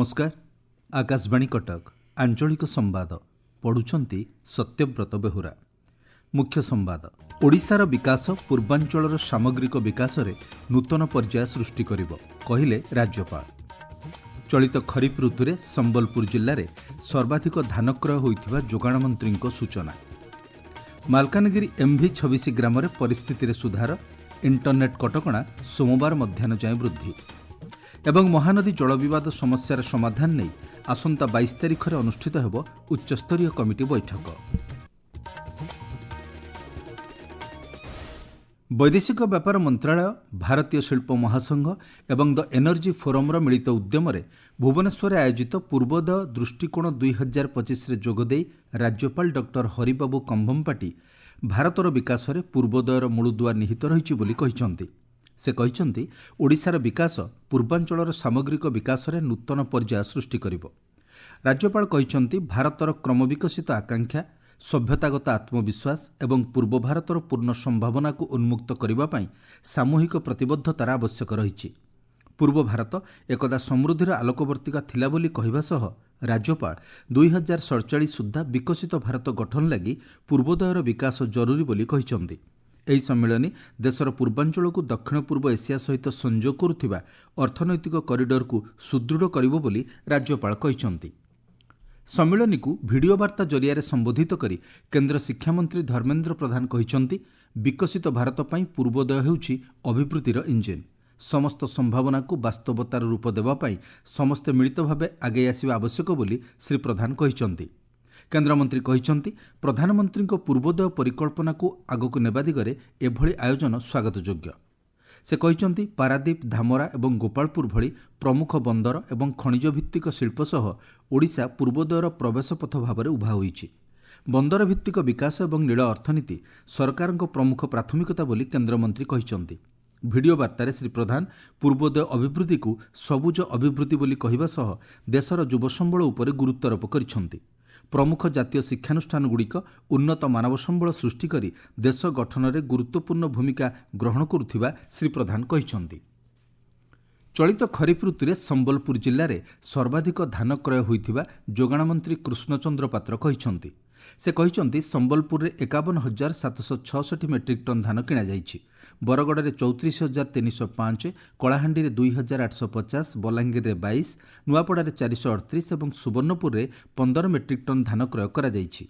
नमस्कार। आकाशवाणी कटक आंचलिक संवाद पढ़ुछंती सत्यव्रत बेहुरा। मुख्य संवाद। ओडिशार विकास पूर्वांचलर सामग्रिक विकास रे नूतन पर्याय सृष्टि करिब कहिले राज्यपाल। चलित खरीफ ऋतु रे संबलपुर जिल्ला रे सर्वाधिक धान क्रय होइथिबा जोगाण मंत्री सूचना। मालकानगिरी एमभी 26 ग्राम रे परिस्थिति रे सुधार। इंटरनेट कटकणा सोमवार मध्याह्न जाए वृद्धि। एवं महानदी जल विवाद समस्यार समाधान नहीं आसंता 22 तारिख में अनुष्ठित हेब उच्चस्तरीय कमिटी बैठक। वैदेशिक व्यापार मंत्रालय, भारतीय शिल्प महासंघ एवं द एनर्जी फोरम मिलित उद्यम भुवनेश्वर आयोजित पूर्वोदय दृष्टिकोण 2025 रे जोगदे राज्यपाल डॉ हरिबाबू कंभमपाटी भारतर विकास में पूर्वोदयर मूलदुआ निहित रही बोली कहिसंती। से कहिसंती ओडिशार विकास पूर्वांचलर सामग्रिक विकास में नूतन पर्याय सृष्टि करिब। राज्यपाल कहिसंती भारतर क्रमविकसित आकांक्षा, सभ्यतागत आत्मविश्वास एवं पूर्व भारतर पूर्ण संभावना को उन्मुक्त करने पाई सामूहिक प्रतिबद्धतार आवश्यक रही। पूर्व भारत एकदा समृद्धिर आलोकवर्तिका थिला बोली कहवा सह राज्यपाल 2047 सुद्धा विकसित भारत गठन लगी पूर्वोदयर विकास जरूरी बोली कहिसंती। ଏହି ସମ୍ମିଳନୀ ଦେଶର ପୂର୍ବାଞ୍ଚଳକୁ ଦକ୍ଷିଣ ପୂର୍ବ ଏସିଆ ସହିତ ସଂଯୋଗ କରୁଥିବା ଅର୍ଥନୈତିକ କରିଡରକୁ ସୁଦୃଢ଼ କରିବ ବୋଲି ରାଜ୍ୟପାଳ କହିଛନ୍ତି। ସମ୍ମିଳନୀକୁ ଭିଡ଼ିଓ ବାର୍ତ୍ତା ଜରିଆରେ ସମ୍ବୋଧିତ କରି କେନ୍ଦ୍ର ଶିକ୍ଷାମନ୍ତ୍ରୀ ଧର୍ମେନ୍ଦ୍ର ପ୍ରଧାନ କହିଛନ୍ତି, ବିକଶିତ ଭାରତ ପାଇଁ ପୂର୍ବୋଦୟ ହେଉଛି ଅଭିବୃଦ୍ଧିର ଇଞ୍ଜିନ୍। ସମସ୍ତ ସମ୍ଭାବନାକୁ ବାସ୍ତବତାର ରୂପ ଦେବା ପାଇଁ ସମସ୍ତେ ମିଳିତ ଭାବେ ଆଗେଇ ଆସିବା ଆବଶ୍ୟକ ବୋଲି ଶ୍ରୀ ପ୍ରଧାନ କହିଛନ୍ତି। केन्द्रमंत्री कहिसंती प्रधानमंत्री पूर्वोदय परिकल्पना को आगक नेबा दिगरे एभली आयोजन स्वागतयोग्य। से कहिसंती पारादीप, धामरा एवं गोपालपुर भली प्रमुख बंदर एवं खनिज भित्तिक शिल्प सह ओडिशा पूर्वोदयर प्रवेश पथ भाव में उभा होईछि। बंदर भित्तिक विकास एवं नील अर्थनीति सरकार प्रमुख प्राथमिकता बोली केन्द्रमंत्री कहिसंती। भिडियो बार्तारे श्री प्रधान पूर्वोदय अभिवृद्धि को सबुज अभिवृद्धि बोली कहवा सह देशर युवसंबल उपर गुरुत्वारोप करिसंती। प्रमुख जातीय शिक्षानुष्ठानगुड़िक उन्नत मानव संबल सृष्टि करी देश गठन में गुरुत्वपूर्ण भूमिका ग्रहण करुथिबा श्री प्रधान कहिसंती। चलित खरीफ ऋतु रे संबलपुर जिल्ला रे सर्वाधिक धान क्रय होइथिबा जोगाण मंत्री कृष्णचंद्र पात्र कहिसंती। से कहिसंती संबलपुर रे 51,766 मेट्रिक टन धान किणा जाइछि। बरगड़ रे 34,305, कलाहांडी रे 2,850, बलांगीर रे 22, नुआपड़ा रे 438 एवं सुवर्णपुर रे 15 मेट्रिक टन धान क्रय करा जाइछि।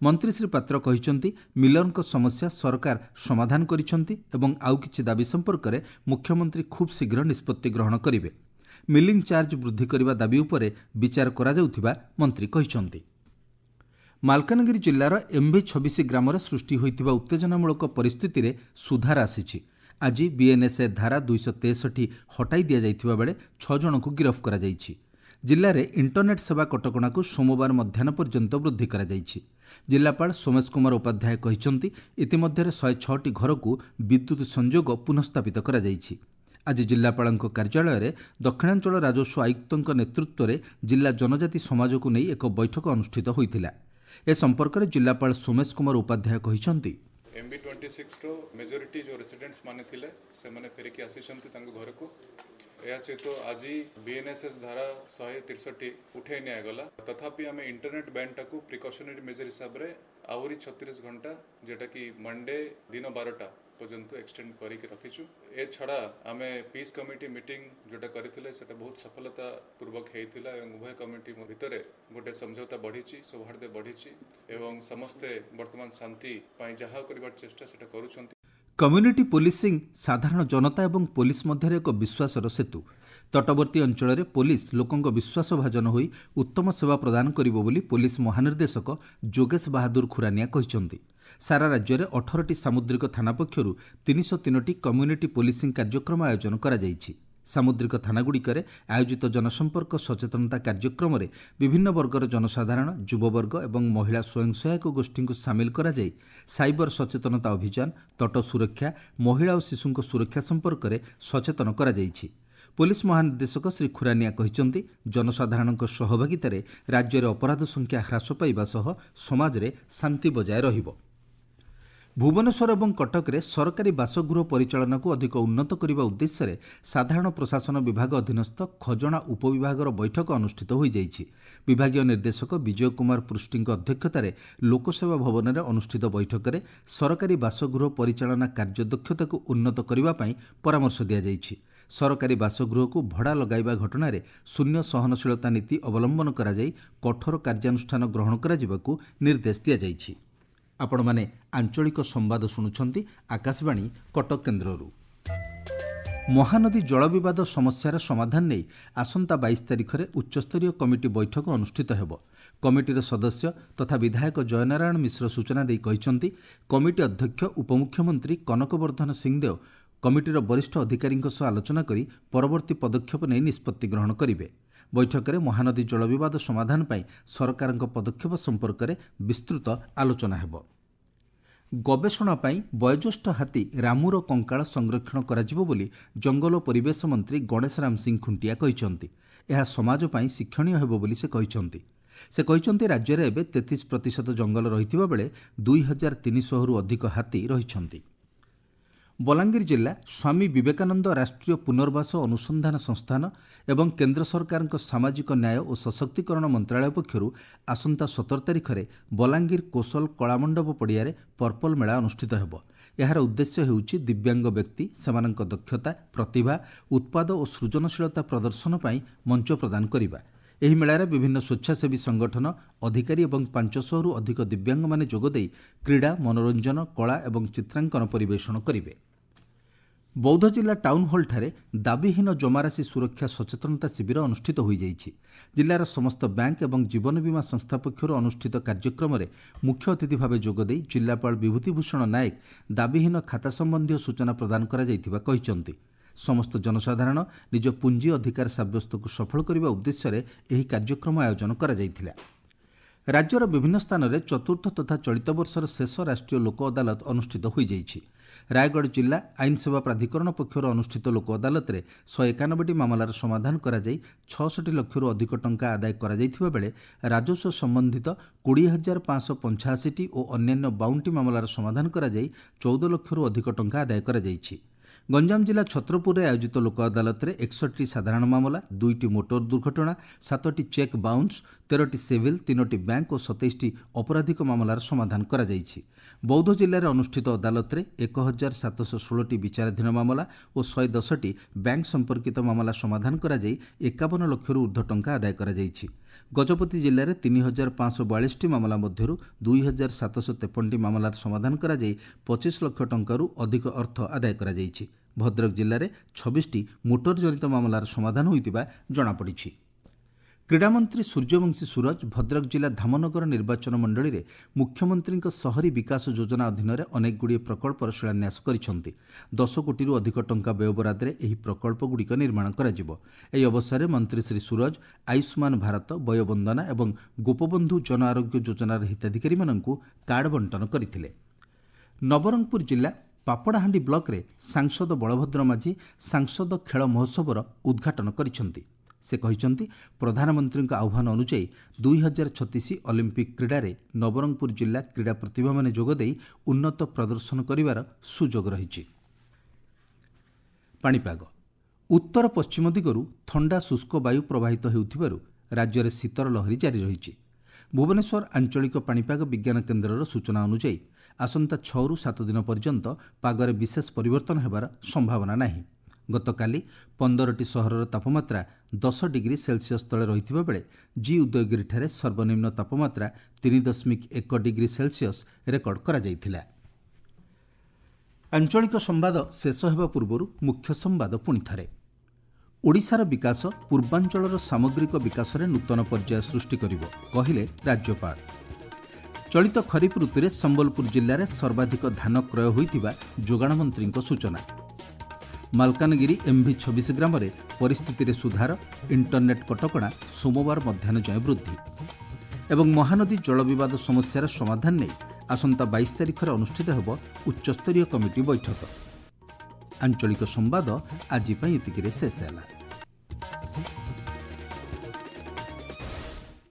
मंत्री श्री पात्र कहिसंती मिलरक समस्या सरकार समाधान करिसंती एवं आउ किछि दाबी संपर्क में मुख्यमंत्री खूब शीघ्र निष्पत्ति ग्रहण करिवे। मिलिंग चार्ज वृद्धि करबा दाबी उपरे विचार करा जाउथिबा मंत्री कहिसंती। मालकानगिरी जिल्लार एमभी 26 ग्राम सृष्टि होइथिबा उत्तेजनामूलक परिस्थिति रे सुधार आसीछि। आज बीएनएसए धारा 263 हटाई दिया जाइथिबा बेले 6 जनक गिरफ करा जाइछि। जिल्ला रे इंटरनेट सेवा कटकणा को सोमवार मध्याह्न पर्यंत वृद्धि करा जाइछि। जिल्लापाल सोमेश कुमार उपाध्याय कहिसंती इतिमध्ये 106 घर को विद्युत संयोग पुनःस्थापित करा जाइछि। आज जिल्लापालଙ୍କ कार्यालय दक्षिणांचल राजस्व आयुक्तଙ୍କ नेतृत्व में जिला जनजाति समाज को नहीं एक बैठक अनुष्ठित होइथिला। ए संपर्क में जिलापाल सोमेश कुमार उपाध्याय कहिसंती एमबी 26 रो मेजोरिटी जो रेसिडेंट्स माने थिले से माने फेरिकी आसीचंती तांको घर को। या सहित आज बीएनएसएस धारा 163 उठे निया गला। तथापि आम इंटरनेट बैंड टाकू प्रिकॉशनरी मेजर हिसाब रे आउरी 36 घंटा जेटा कि मंडे दिन 12टा पर्यंत एक्सटेंड करिक रखिछु। ए छड़ा आमे पीस कमिटी मीटिंग जोटा करिथिले सेटा बहुत सफलता पूर्वक हेइथिला एवं उभय कमिटी भितरे गोटे समझौता बढ़िछि, सौहार्द बढ़िछि एवं समस्ते वर्तमान शांति पाई जहा करबार चेष्टा सेटा करूछंती। कम्युनिटी पुलिसिंग साधारण जनता एवं पुलिस मध्य एक विश्वासर सेतु। तटवर्ती अंचल में पुलिस लोकों विश्वास भाजन होई उत्तम सेवा प्रदान करिबो बोली पुलिस महानिर्देशक जोगेश बहादुर खुरानिया कहिसंती। सारा राज्य में 18टी सामुद्रिक थाना पक्षरु 303टी कम्युनिटी पुलिसिंग कार्यक्रम आयोजन करा जाइछि। सामुद्रिक थानागुड़िकरे आयोजित जनसंपर्क सचेतनता कार्यक्रम में विभिन्न वर्गर जनसाधारण, युववर्ग एवं महिला स्वयं सहायक गोष्ठी को सामिल करा जाई साइबर सचेतनता अभियान, तट सुरक्षा, महिला और शिशु सुरक्षा संपर्क में सचेतन करा जाइछि। पुलिस महानिर्देशक श्री खुरानिया कहिसंती जनसाधारण सहभागितार राज्य में अपराध संख्या ह्रास पाइबा सह समाज में शांति बजाय रहिबो। ଭୁବନେଶ୍ୱର ଏବଂ କଟକରେ ସରକାରୀ ବାସଗୃହ ପରିଚାଳନାକୁ ଅଧିକ ଉନ୍ନତ କରିବା ଉଦ୍ଦେଶ୍ୟରେ ସାଧାରଣ ପ୍ରଶାସନ ବିଭାଗ ଅଧୀନସ୍ଥ ଖଜଣା ଉପବିଭାଗର ବୈଠକ ଅନୁଷ୍ଠିତ ହୋଇଯାଇଛି। ବିଭାଗୀୟ ନିର୍ଦ୍ଦେଶକ ବିଜୟ କୁମାର ପୃଷ୍ଟିଙ୍କ ଅଧ୍ୟକ୍ଷତାରେ ଲୋକସେବା ଭବନରେ ଅନୁଷ୍ଠିତ ବୈଠକରେ ସରକାରୀ ବାସଗୃହ ପରିଚାଳନା କାର୍ଯ୍ୟଦକ୍ଷତାକୁ ଉନ୍ନତ କରିବା ପାଇଁ ପରାମର୍ଶ ଦିଆଯାଇଛି। ସରକାରୀ ବାସଗୃହକୁ ଭଡ଼ା ଲଗାଇବା ଘଟଣାରେ ଶୂନ୍ୟ ସହନଶୀଳତା ନୀତି ଅବଲମ୍ବନ କରାଯାଇ କଠୋର କାର୍ଯ୍ୟାନୁଷ୍ଠାନ ଗ୍ରହଣ କରାଯିବାକୁ ନିର୍ଦ୍ଦେଶ ଦିଆଯାଇଛି। ଆପଣମାନେ ଆଞ୍ଚଳିକ ସମ୍ବାଦ ଶୁଣୁଛନ୍ତି ଆକାଶବାଣୀ କଟକ କେନ୍ଦ୍ରରୁ। ମହାନଦୀ ଜଳ ବିବାଦ ସମସ୍ୟାର ସମାଧାନ ନେଇ ଆସନ୍ତା 22 ତାରିଖରେ ଉଚ୍ଚସ୍ତରୀୟ କମିଟି ବୈଠକ ଅନୁଷ୍ଠିତ ହେବ। କମିଟିର ସଦସ୍ୟ ତଥା ବିଧାୟକ ଜୟନାରାୟଣ ମିଶ୍ର ସୂଚନା ଦେଇ କହିଛନ୍ତି, କମିଟି ଅଧ୍ୟକ୍ଷ ଉପମୁଖ୍ୟମନ୍ତ୍ରୀ କନକବର୍ଦ୍ଧନ ସିଂହଦେଓ କମିଟିର ବରିଷ୍ଠ ଅଧିକାରୀଙ୍କ ସହ ଆଲୋଚନା କରି ପରବର୍ତ୍ତୀ ପଦକ୍ଷେପ ନେଇ ନିଷ୍ପତ୍ତି ଗ୍ରହଣ କରିବେ। ବୈଠକରେ ମହାନଦୀ ଜଳ ବିବାଦ ସମାଧାନ ପାଇଁ ସରକାରଙ୍କ ପଦକ୍ଷେପ ସମ୍ପର୍କରେ ବିସ୍ତୃତ ଆଲୋଚନା ହେବ। ଗବେଷଣା ପାଇଁ ବୟୋଜ୍ୟେଷ୍ଠ ହାତୀ ରାମୁର କଙ୍କାଳ ସଂରକ୍ଷଣ କରାଯିବ ବୋଲି ଜଙ୍ଗଲ ଓ ପରିବେଶ ମନ୍ତ୍ରୀ ଗଣେଶ ରାମ ସିଂ ଖୁଣ୍ଟିଆ କହିଛନ୍ତି। ଏହା ସମାଜ ପାଇଁ ଶିକ୍ଷଣୀୟ ହେବ ବୋଲି ସେ କହିଛନ୍ତି। ସେ କହିଛନ୍ତି, ରାଜ୍ୟରେ ଏବେ 33% ଜଙ୍ଗଲ ରହିଥିବା ବେଳେ 2300ରୁ ଅଧିକ ହାତୀ ରହିଛନ୍ତି। ବଲାଙ୍ଗୀର ଜିଲ୍ଲା ସ୍ୱାମୀ ବିବେକାନନ୍ଦ ରାଷ୍ଟ୍ରୀୟ ପୁନର୍ବାସ ଅନୁସନ୍ଧାନ ସଂସ୍ଥାନ ଏବଂ କେନ୍ଦ୍ର ସରକାରଙ୍କ ସାମାଜିକ ନ୍ୟାୟ ଓ ସଶକ୍ତିକରଣ ମନ୍ତ୍ରଣାଳୟ ପକ୍ଷରୁ ଆସନ୍ତା 17 ତାରିଖରେ ବଲାଙ୍ଗୀର କୋଶଲ କଳାମଣ୍ଡପ ପଡ଼ିଆରେ ପର୍ପଲ ମେଳା ଅନୁଷ୍ଠିତ ହେବ। ଏହାର ଉଦ୍ଦେଶ୍ୟ ହେଉଛି ଦିବ୍ୟାଙ୍ଗ ବ୍ୟକ୍ତି ସେମାନଙ୍କ ଦକ୍ଷତା, ପ୍ରତିଭା, ଉତ୍ପାଦ ଓ ସୃଜନଶୀଳତା ପ୍ରଦର୍ଶନ ପାଇଁ ମଞ୍ଚ ପ୍ରଦାନ କରିବା। ଏହି ମେଳାରେ ବିଭିନ୍ନ ସ୍ୱେଚ୍ଛାସେବୀ ସଂଗଠନ, ଅଧିକାରୀ ଏବଂ 500ରୁ ଅଧିକ ଦିବ୍ୟାଙ୍ଗମାନେ ଯୋଗଦେଇ କ୍ରୀଡ଼ା, ମନୋରଞ୍ଜନ, କଳା ଏବଂ ଚିତ୍ରାଙ୍କନ ପରିବେଷଣ କରିବେ। ବୌଦ୍ଧ ଜିଲ୍ଲା ଟାଉନ୍ ହଲ୍ଠାରେ ଦାବିହୀନ ଜମାରାଶି ସୁରକ୍ଷା ସଚେତନତା ଶିବିର ଅନୁଷ୍ଠିତ ହୋଇଯାଇଛି। ଜିଲ୍ଲାର ସମସ୍ତ ବ୍ୟାଙ୍କ ଏବଂ ଜୀବନ ବୀମା ସଂସ୍ଥା ପକ୍ଷରୁ ଅନୁଷ୍ଠିତ କାର୍ଯ୍ୟକ୍ରମରେ ମୁଖ୍ୟ ଅତିଥି ଭାବେ ଯୋଗଦେଇ ଜିଲ୍ଲାପାଳ ବିଭୂତିଭୂଷଣ ନାୟକ ଦାବିହୀନ ଖାତା ସମ୍ବନ୍ଧୀୟ ସୂଚନା ପ୍ରଦାନ କରାଯାଇଥିବା କହିଛନ୍ତି। ସମସ୍ତ ଜନସାଧାରଣ ନିଜ ପୁଞ୍ଜି ଅଧିକାର ସାବ୍ୟସ୍ତକୁ ସଫଳ କରିବା ଉଦ୍ଦେଶ୍ୟରେ ଏହି କାର୍ଯ୍ୟକ୍ରମ ଆୟୋଜନ କରାଯାଇଥିଲା। ରାଜ୍ୟର ବିଭିନ୍ନ ସ୍ଥାନରେ ଚତୁର୍ଥ ତଥା ଚଳିତ ବର୍ଷର ଶେଷ ରାଷ୍ଟ୍ରୀୟ ଲୋକ ଅଦାଲତ ଅନୁଷ୍ଠିତ ହୋଇଯାଇଛି। ରାୟଗଡ଼ ଜିଲ୍ଲା ଆଇନ ସେବା ପ୍ରାଧିକରଣ ପକ୍ଷରୁ ଅନୁଷ୍ଠିତ ଲୋକ ଅଦାଲତରେ 191ଟି ମାମଲାର ସମାଧାନ କରାଯାଇ 66 ଲକ୍ଷରୁ ଅଧିକ ଟଙ୍କା ଆଦାୟ କରାଯାଇଥିବା ବେଳେ ରାଜସ୍ୱ ସମ୍ବନ୍ଧିତ 20,585ଟି ଓ ଅନ୍ୟାନ୍ୟ 52ଟି ମାମଲାର ସମାଧାନ କରାଯାଇ 14 ଲକ୍ଷରୁ ଅଧିକ ଟଙ୍କା ଆଦାୟ କରାଯାଇଛି। ଗଞ୍ଜାମ ଜିଲ୍ଲା ଛତ୍ରପୁରରେ ଆୟୋଜିତ ଲୋକ ଅଦାଲତରେ 61ଟି ସାଧାରଣ ମାମଲା, 2ଟି ମୋଟର ଦୁର୍ଘଟଣା, 7ଟି ଚେକ୍ ବାଉନ୍ସ, 13ଟି ସିଭିଲ୍, 3ଟି ବ୍ୟାଙ୍କ ଓ 27ଟି ଅପରାଧିକ ମାମଲାର ସମାଧାନ କରାଯାଇଛି। ବୌଦ୍ଧ ଜିଲ୍ଲାରେ ଅନୁଷ୍ଠିତ ଅଦାଲତରେ 1,716ଟି ବିଚାରାଧୀନ ମାମଲା ଓ 110ଟି ବ୍ୟାଙ୍କ ସମ୍ପର୍କିତ ମାମଲା ସମାଧାନ କରାଯାଇ 51 ଲକ୍ଷରୁ ଉର୍ଦ୍ଧ୍ୱ ଟଙ୍କା ଆଦାୟ କରାଯାଇଛି। ଗଜପତି ଜିଲ୍ଲାରେ 3,542ଟି ମାମଲା ମଧ୍ୟରୁ 2,753ଟି ମାମଲାର ସମାଧାନ କରାଯାଇ 25 ଲକ୍ଷ ଟଙ୍କାରୁ ଅଧିକ ଅର୍ଥ ଆଦାୟ କରାଯାଇଛି। ଭଦ୍ରକ ଜିଲ୍ଲାରେ 26ଟି ମୋଟର ଜନିତ ମାମଲାର ସମାଧାନ ହୋଇଥିବା ଜଣାପଡ଼ିଛି। କ୍ରୀଡ଼ାମନ୍ତ୍ରୀ ସୂର୍ଯ୍ୟବଂଶୀ ସୁରଜ ଭଦ୍ରକ ଜିଲ୍ଲା ଧାମନଗର ନିର୍ବାଚନ ମଣ୍ଡଳୀରେ ମୁଖ୍ୟମନ୍ତ୍ରୀଙ୍କ ସହରୀ ବିକାଶ ଯୋଜନା ଅଧୀନରେ ଅନେକଗୁଡ଼ିଏ ପ୍ରକଳ୍ପର ଶିଳାନ୍ୟାସ କରିଛନ୍ତି। 10 କୋଟିରୁ ଅଧିକ ଟଙ୍କା ବ୍ୟୟବରାଦରେ ଏହି ପ୍ରକଳ୍ପଗୁଡ଼ିକ ନିର୍ମାଣ କରାଯିବ। ଏହି ଅବସରରେ ମନ୍ତ୍ରୀ ଶ୍ରୀ ସୁରଜ ଆୟୁଷ୍ମାନ ଭାରତ, ବୟୋବନ୍ଦନା ଏବଂ ଗୋପବନ୍ଧୁ ଜନ ଆରୋଗ୍ୟ ଯୋଜନାର ହିତାଧିକାରୀମାନଙ୍କୁ କାର୍ଡ଼ ବଣ୍ଟନ କରିଥିଲେ। ନବରଙ୍ଗପୁର ଜିଲ୍ଲା ପାପଡ଼ାହାଣ୍ଡି ବ୍ଲକରେ ସାଂସଦ ବଳଭଦ୍ର ମାଝୀ ସାଂସଦ ଖେଳ ମହୋତ୍ସବର ଉଦ୍ଘାଟନ କରିଛନ୍ତି। ସେ କହିଛନ୍ତି, ପ୍ରଧାନମନ୍ତ୍ରୀଙ୍କ ଆହ୍ୱାନ ଅନୁଯାୟୀ 2036 ଅଲିମ୍ପିକ୍ କ୍ରୀଡ଼ାରେ ନବରଙ୍ଗପୁର ଜିଲ୍ଲା କ୍ରୀଡ଼ା ପ୍ରତିଭାମାନେ ଯୋଗଦେଇ ଉନ୍ନତ ପ୍ରଦର୍ଶନ କରିବାର ସୁଯୋଗ ରହିଛି। ପାଣିପାଗ। ଉତ୍ତର ପଶ୍ଚିମ ଦିଗରୁ ଥଣ୍ଡା ଶୁଷ୍କ ବାୟୁ ପ୍ରବାହିତ ହେଉଥିବାରୁ ରାଜ୍ୟରେ ଶୀତର ଲହରୀ ଜାରି ରହିଛି। ଭୁବନେଶ୍ୱର ଆଞ୍ଚଳିକ ପାଣିପାଗ ବିଜ୍ଞାନ କେନ୍ଦ୍ରର ସୂଚନା ଅନୁଯାୟୀ ଆସନ୍ତା 6ରୁ 7 ଦିନ ପର୍ଯ୍ୟନ୍ତ ପାଗରେ ବିଶେଷ ପରିବର୍ତ୍ତନ ହେବାର ସମ୍ଭାବନା ନାହିଁ। ଗତକାଲି 15ଟି ସହରର ତାପମାତ୍ରା 10 ଡିଗ୍ରୀ ସେଲ୍ସିୟସ୍ ତଳେ ରହିଥିବା ବେଳେ ଜି ଉଦୟଗିରିଠାରେ ସର୍ବନିମ୍ନ ତାପମାତ୍ରା 3.1 ଡିଗ୍ରୀ ସେଲ୍ସିୟସ୍ ରେକର୍ଡ କରାଯାଇଥିଲା। ଆଞ୍ଚଳିକ ସମ୍ବାଦ ଶେଷ ହେବା ପୂର୍ବରୁ ମୁଖ୍ୟ ସମ୍ବାଦ ପୁଣିଥରେ। ଓଡ଼ିଶାର ବିକାଶ ପୂର୍ବାଞ୍ଚଳର ସାମଗ୍ରିକ ବିକାଶରେ ନୂତନ ପର୍ଯ୍ୟାୟ ସୃଷ୍ଟି କରିବ, କହିଲେ ରାଜ୍ୟପାଳ। ଚଳିତ ଖରିଫ ଋତୁରେ ସମ୍ବଲପୁର ଜିଲ୍ଲାରେ ସର୍ବାଧିକ ଧାନ କ୍ରୟ ହୋଇଥିବା ଯୋଗାଣ ମନ୍ତ୍ରୀଙ୍କ ସୂଚନା। ମାଲକାନଗିରି MV26 ଗ୍ରାମରେ ପରିସ୍ଥିତିରେ ସୁଧାର, ଇଣ୍ଟରନେଟ୍ କଟକଣା ସୋମବାର ମଧ୍ୟାହ୍ନ ଯାଏଁ ବୃଦ୍ଧି। ଏବଂ ମହାନଦୀ ଜଳ ବିବାଦ ସମସ୍ୟାର ସମାଧାନ ନେଇ ଆସନ୍ତା 22 ତାରିଖରେ ଅନୁଷ୍ଠିତ ହେବ ଉଚ୍ଚସ୍ତରୀୟ କମିଟି ବୈଠକ। ଆଞ୍ଚଳିକ ସମ୍ବାଦ ଆଜି ପାଇଁ ଏତିକିରେ ଶେଷ ହେଲା।